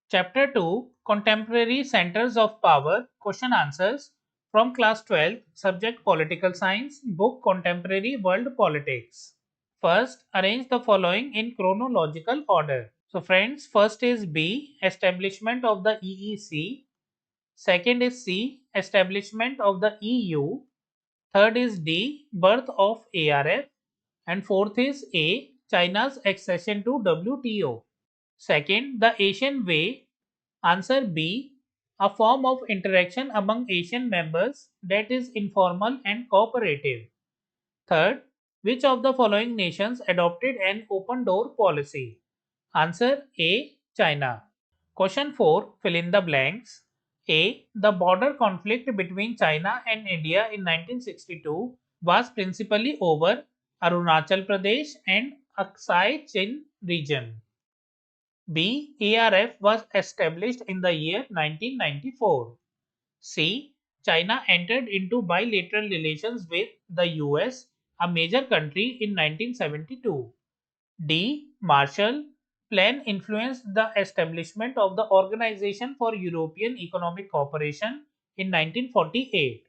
Chapter 2 Contemporary Centers of Power Question Answers from Class 12 Subject Political Science Book Contemporary World Politics. First, arrange the following in chronological order. So friends, first is B. Establishment of the EEC. Second is C. Establishment of the EU. Third is D. Birth of ARF. And fourth is A. China's accession to WTO. Second, the Asian Way. Answer B. A form of interaction among Asian members that is informal and cooperative. Third, which of the following nations adopted an open door policy? Answer A. China. Question 4. Fill in the blanks. A. The border conflict between China and India in 1962 was principally over Arunachal Pradesh and Aksai Chin region. B. ARF was established in the year 1994. C. China entered into bilateral relations with the US, a major country, in 1972. D. Marshall Plan influenced the establishment of the Organization for European Economic Cooperation in 1948.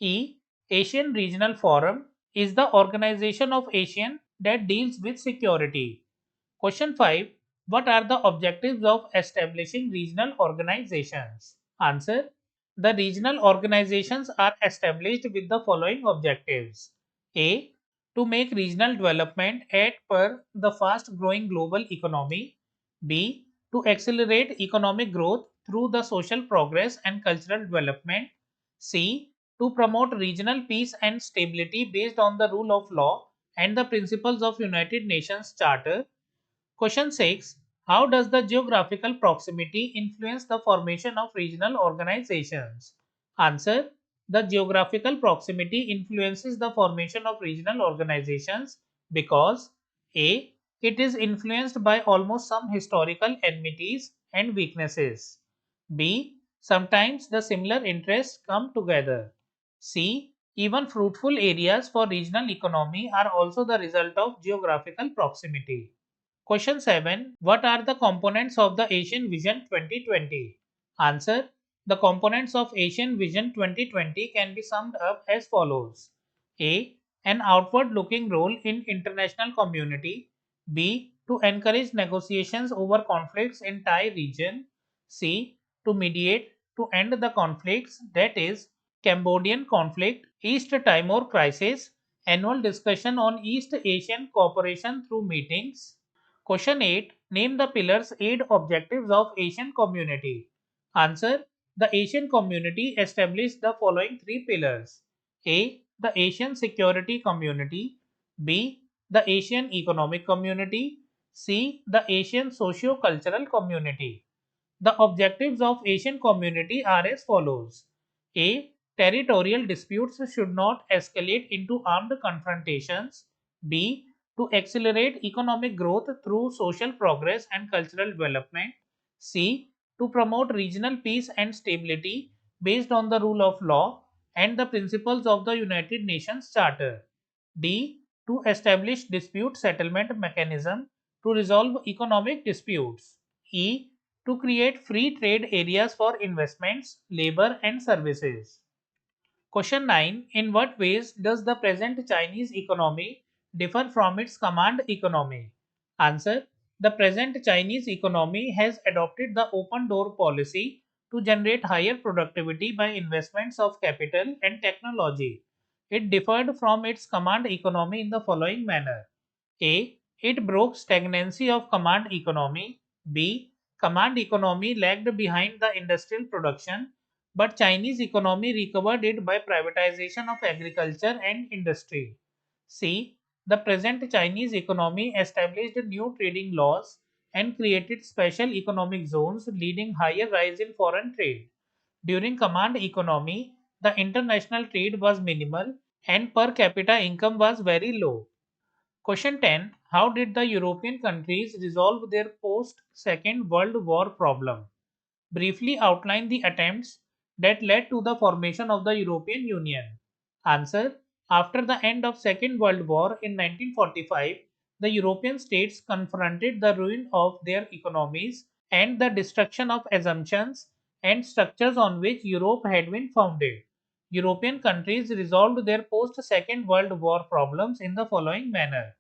E. Asian Regional Forum is the organization of ASEAN that deals with security. Question 5. What are the objectives of establishing regional organizations? Answer. The regional organizations are established with the following objectives. A. To make regional development at per the fast growing global economy. B. To accelerate economic growth through the social progress and cultural development. C. To promote regional peace and stability based on the rule of law and the principles of United Nations Charter. Question 6. How does the geographical proximity influence the formation of regional organizations? Answer. The geographical proximity influences the formation of regional organizations because A. It is influenced by almost some historical enmities and weaknesses. B. Sometimes the similar interests come together. C. Even fruitful areas for regional economy are also the result of geographical proximity. Question 7. What are the components of the Asian Vision 2020? Answer. The components of Asian Vision 2020 can be summed up as follows. A. An outward looking role in international community. B. To encourage negotiations over conflicts in Thai region. C. To mediate to end the conflicts, that is Cambodian conflict, East Timor crisis, annual discussion on East Asian cooperation through meetings. Question 8. Name the pillars 8 objectives of Asian community. Answer. The Asian community established the following 3 pillars. A. The Asian security community. B. The Asian economic community. C. The Asian socio-cultural community. The objectives of Asian community are as follows. A. Territorial disputes should not escalate into armed confrontations. B. To accelerate economic growth through social progress and cultural development. C. To promote regional peace and stability based on the rule of law and the principles of the United Nations Charter. D. To establish dispute settlement mechanism to resolve economic disputes. E. To create free trade areas for investments, labor and services. Question 9. In what ways does the present Chinese economy differ from its command economy? Answer. The present Chinese economy has adopted the open door policy to generate higher productivity by investments of capital and technology. It differed from its command economy in the following manner. A. It broke stagnancy of command economy. B. Command economy lagged behind the industrial production, but Chinese economy recovered it by privatization of agriculture and industry. C. The present Chinese economy established new trading laws and created special economic zones leading higher rise in foreign trade. During command economy, the international trade was minimal and per capita income was very low. Question 10. How did the European countries resolve their post Second World War problem? Briefly outline the attempts that led to the formation of the European Union. Answer. After the end of Second World War in 1945, the European states confronted the ruin of their economies and the destruction of assumptions and structures on which Europe had been founded. European countries resolved their post Second World War problems in the following manner.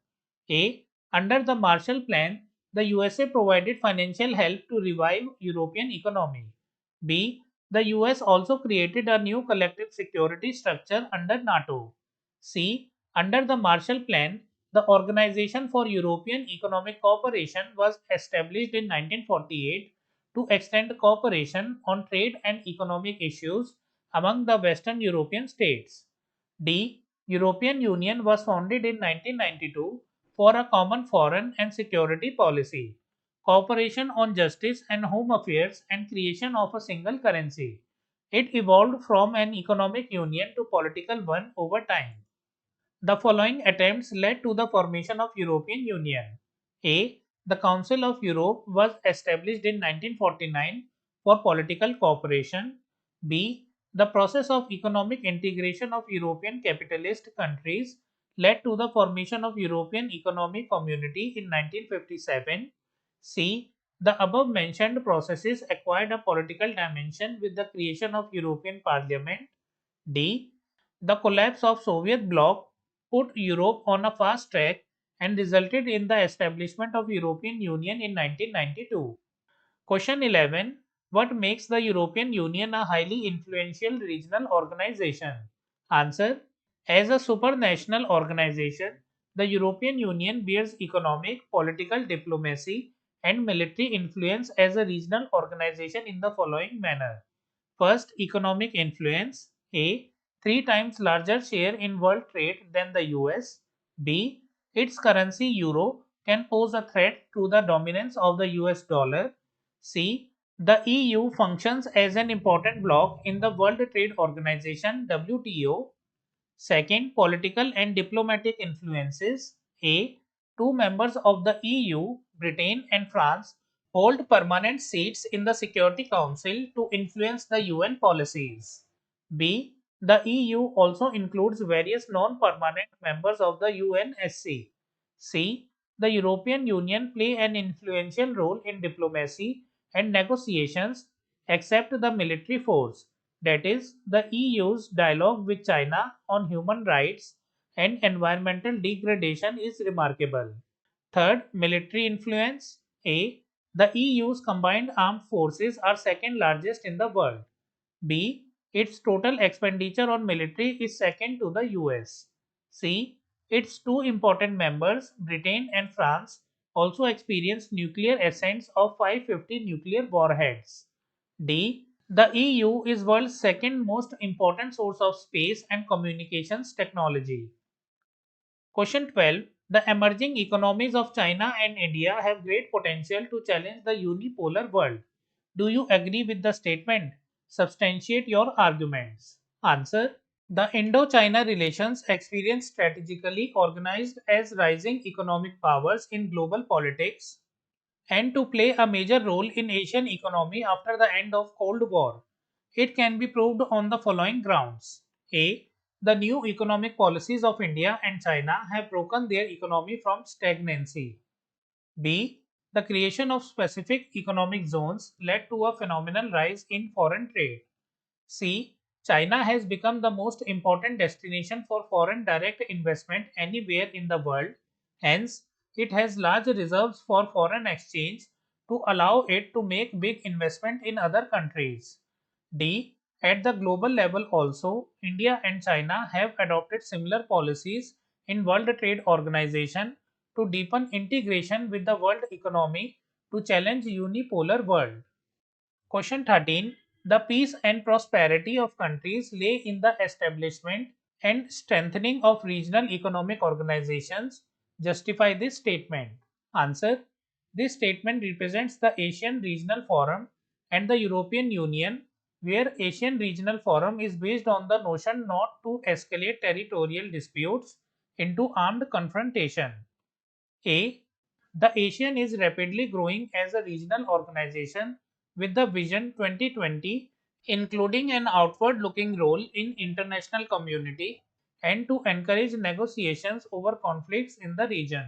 A. Under the Marshall Plan, the USA provided financial help to revive European economy. B. The US also created a new collective security structure under NATO. C. Under the Marshall Plan, the Organization for European Economic Cooperation was established in 1948 to extend cooperation on trade and economic issues among the Western European states. D. European Union was founded in 1992 for a common foreign and security policy, cooperation on justice and home affairs, and creation of a single currency. It evolved from an economic union to political one over time. The following attempts led to the formation of European Union. A. The Council of Europe was established in 1949 for political cooperation. B. The process of economic integration of European capitalist countries led to the formation of European Economic Community in 1957. C. The above mentioned processes acquired a political dimension with the creation of European Parliament. D. The collapse of Soviet bloc put Europe on a fast track and resulted in the establishment of European Union in 1992. Question 11. What makes the European Union a highly influential regional organization? Answer. As a supranational organization, the European Union bears economic, political diplomacy, and military influence as a regional organization in the following manner. First, economic influence. A. Three times larger share in world trade than the US. B. Its currency euro can pose a threat to the dominance of the US dollar. C. The EU functions as an important bloc in the World Trade Organization WTO. Second, political and diplomatic influences. A. Two members of the EU, Britain and France, hold permanent seats in the Security Council to influence the UN policies. B. The EU also includes various non permanent members of the UNSC. C. The European Union play an influential role in diplomacy and negotiations except the military force. That is, the EU's dialogue with China on human rights and environmental degradation is remarkable. Third, military influence. A. The EU's combined armed forces are second largest in the world. B. Its total expenditure on military is second to the US. C. Its two important members, Britain and France, also experienced nuclear ascents of 550 nuclear warheads. D. The EU is world's second most important source of space and communications technology. Question 12. The emerging economies of China and India have great potential to challenge the unipolar world. Do you agree with the statement? Substantiate your arguments. Answer. The Indo-China relations experience strategically organized as rising economic powers in global politics and to play a major role in Asian economy after the end of Cold War. It can be proved on the following grounds. A. The new economic policies of India and China have broken their economy from stagnancy. B. The creation of specific economic zones led to a phenomenal rise in foreign trade. C. China has become the most important destination for foreign direct investment anywhere in the world. Hence, it has large reserves for foreign exchange to allow it to make big investment in other countries. D. At the global level also, India and China have adopted similar policies in World Trade Organization to deepen integration with the world economy to challenge unipolar world. Question 13. The peace and prosperity of countries lay in the establishment and strengthening of regional economic organizations. Justify this statement. Answer. This statement represents the Asian Regional Forum and the European Union, where Asian Regional Forum is based on the notion not to escalate territorial disputes into armed confrontation. A. The ASEAN is rapidly growing as a regional organization with the Vision 2020, including an outward looking role in international community and to encourage negotiations over conflicts in the region.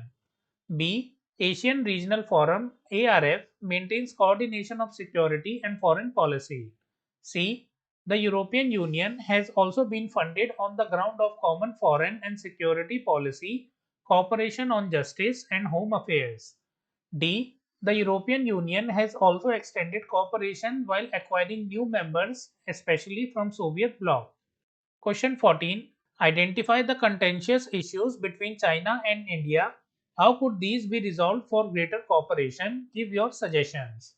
B. Asian Regional Forum ARF maintains coordination of security and foreign policy. C. The European Union has also been funded on the ground of common foreign and security policy, cooperation on justice and home affairs. D. The European Union has also extended cooperation while acquiring new members, especially from Soviet bloc. Question 14. Identify the contentious issues between China and India. How could these be resolved for greater cooperation? Give your suggestions.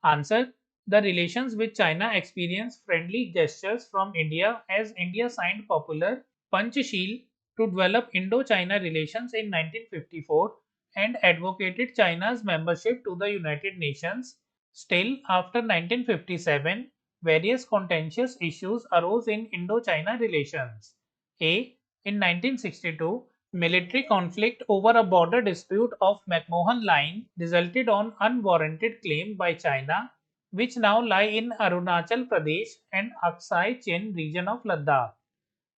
Answer. The relations with China experienced friendly gestures from India as India signed popular Panchashil to develop Indo-China relations in 1954 and advocated China's membership to the United Nations. Still, after 1957, various contentious issues arose in Indo-China relations. A. In 1962, military conflict over a border dispute of McMahon Line resulted on unwarranted claim by China, which now lie in Arunachal Pradesh and Aksai Chin region of Ladakh.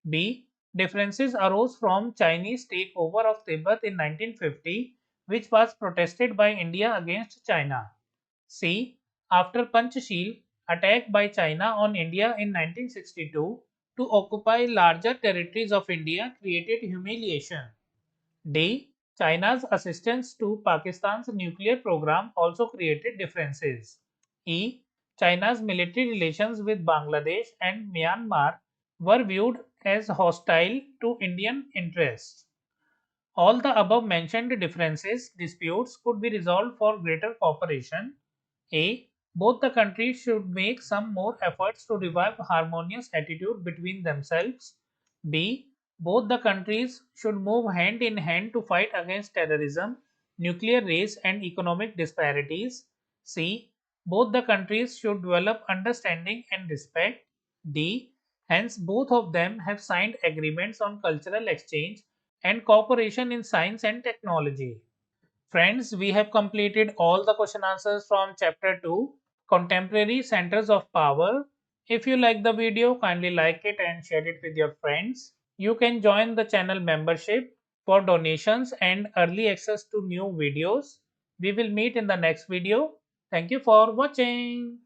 B. Differences arose from Chinese takeover of Tibet in 1950, which was protested by India against China. C. After Panchashil, attack by China on India in 1962 to occupy larger territories of India created humiliation. D. China's assistance to Pakistan's nuclear program also created differences. E. China's military relations with Bangladesh and Myanmar were viewed as hostile to Indian interests. All the above mentioned differences disputes could be resolved for greater cooperation. A. Both the countries should make some more efforts to revive harmonious attitude between themselves. B. Both the countries should move hand in hand to fight against terrorism, nuclear race and economic disparities. C. Both the countries should develop understanding and respect. D. Hence, both of them have signed agreements on cultural exchange and cooperation in science and technology. Friends, we have completed all the question answers from chapter 2, Contemporary Centers of Power. If you like the video, kindly like it and share it with your friends. You can join the channel membership for donations and early access to new videos. We will meet in the next video. Thank you for watching.